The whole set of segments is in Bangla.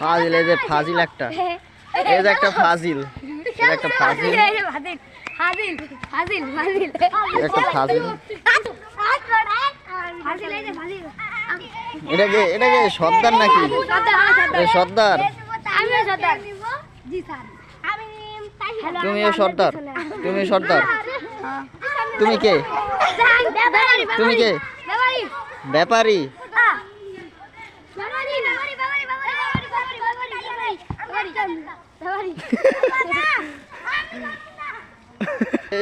ফাজিল, এই যে ফাজিল একটা, এই যে একটা ফাজিল, একটা ফাজিল, ফাজিল ফাজিল ফাজিল একটা ফাজিল। ফাজিল এই যে ফাজিল এটা কে সর্দার নাকি? এই সর্দার, আমিও সর্দার। জি স্যার। আমি তুমিও সর্দার, তুমি সর্দার, তুমি কে? তুমি কে? ব্যাপারী।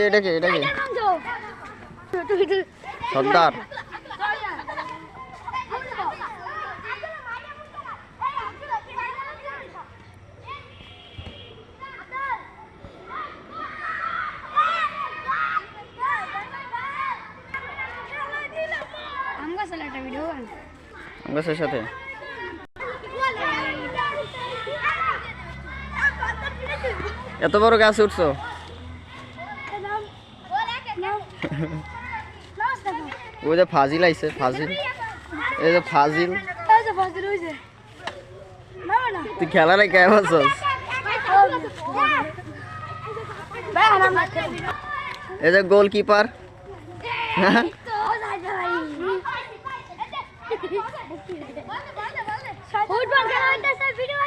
এটা কে? এটা কে? সর্দার। গাছের সাথে এত বড় গাছ উঠছো? ওই যে ফাজিল আইছে, ফাজিল, এই যে ফাজিল। তুই খেলা রে কে বলছস? এই যে গোলকিপার। ফুটবল খেলা হইতাছে ভিডিও